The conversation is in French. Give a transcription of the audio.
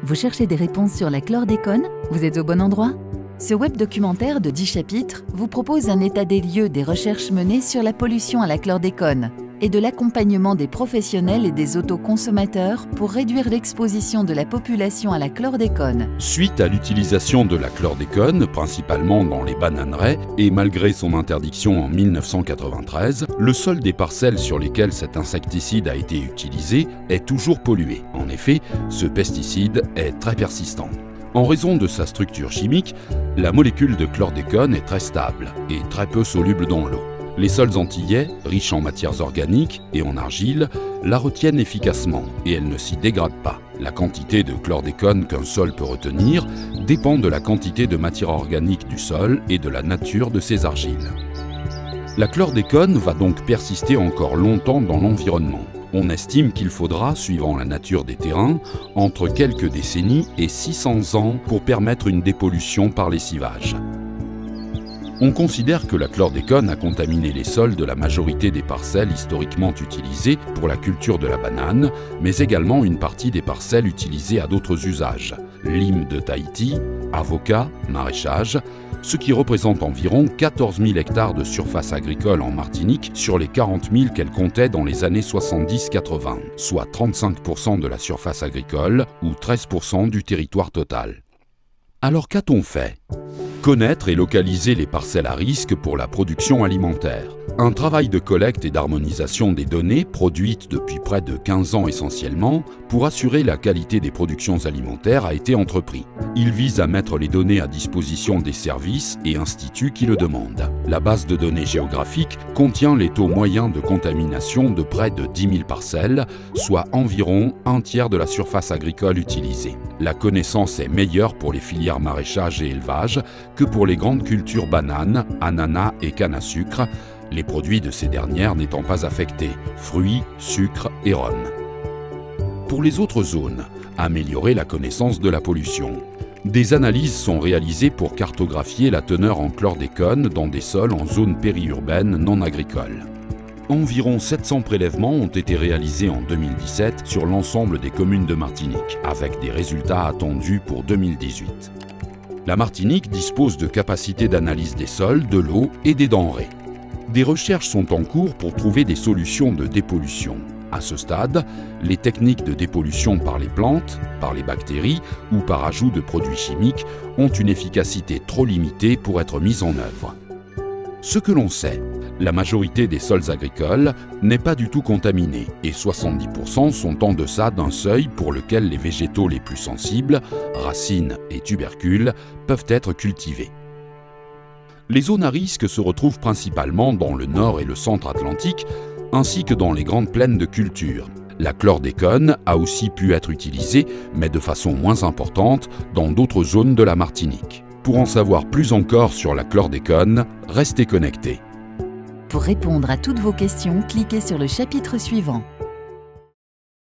Vous cherchez des réponses sur la chlordécone? Vous êtes au bon endroit? Ce web documentaire de 10 chapitres vous propose un état des lieux des recherches menées sur la pollution à la chlordécone et de l'accompagnement des professionnels et des autoconsommateurs pour réduire l'exposition de la population à la chlordécone. Suite à l'utilisation de la chlordécone, principalement dans les bananeraies, et malgré son interdiction en 1993, le sol des parcelles sur lesquelles cet insecticide a été utilisé est toujours pollué. En effet, ce pesticide est très persistant. En raison de sa structure chimique, la molécule de chlordécone est très stable et très peu soluble dans l'eau. Les sols antillais, riches en matières organiques et en argile, la retiennent efficacement et elle ne s'y dégrade pas. La quantité de chlordécone qu'un sol peut retenir dépend de la quantité de matière organique du sol et de la nature de ses argiles. La chlordécone va donc persister encore longtemps dans l'environnement. On estime qu'il faudra, suivant la nature des terrains, entre quelques décennies et 600 ans pour permettre une dépollution par lessivage. On considère que la chlordécone a contaminé les sols de la majorité des parcelles historiquement utilisées pour la culture de la banane, mais également une partie des parcelles utilisées à d'autres usages, lime de Tahiti, avocat, maraîchage, ce qui représente environ 14 000 hectares de surface agricole en Martinique sur les 40 000 qu'elle comptait dans les années 70-80, soit 35% de la surface agricole ou 13% du territoire total. Alors qu'a-t-on fait ? Connaître et localiser les parcelles à risque pour la production alimentaire. Un travail de collecte et d'harmonisation des données, produites depuis près de 15 ans essentiellement, pour assurer la qualité des productions alimentaires a été entrepris. Il vise à mettre les données à disposition des services et instituts qui le demandent. La base de données géographique contient les taux moyens de contamination de près de 10 000 parcelles, soit environ un tiers de la surface agricole utilisée. La connaissance est meilleure pour les filières maraîchage et élevage que pour les grandes cultures bananes, ananas et canne à sucre, les produits de ces dernières n'étant pas affectés, fruits, sucre et rhum. Pour les autres zones, améliorer la connaissance de la pollution. Des analyses sont réalisées pour cartographier la teneur en chlordécone dans des sols en zone périurbaine non agricole. Environ 700 prélèvements ont été réalisés en 2017 sur l'ensemble des communes de Martinique, avec des résultats attendus pour 2018. La Martinique dispose de capacités d'analyse des sols, de l'eau et des denrées. Des recherches sont en cours pour trouver des solutions de dépollution. À ce stade, les techniques de dépollution par les plantes, par les bactéries ou par ajout de produits chimiques ont une efficacité trop limitée pour être mises en œuvre. Ce que l'on sait, la majorité des sols agricoles n'est pas du tout contaminée et 70% sont en deçà d'un seuil pour lequel les végétaux les plus sensibles, racines et tubercules, peuvent être cultivés. Les zones à risque se retrouvent principalement dans le nord et le centre atlantique, ainsi que dans les grandes plaines de culture. La chlordécone a aussi pu être utilisée, mais de façon moins importante, dans d'autres zones de la Martinique. Pour en savoir plus encore sur la chlordécone, restez connectés. Pour répondre à toutes vos questions, cliquez sur le chapitre suivant.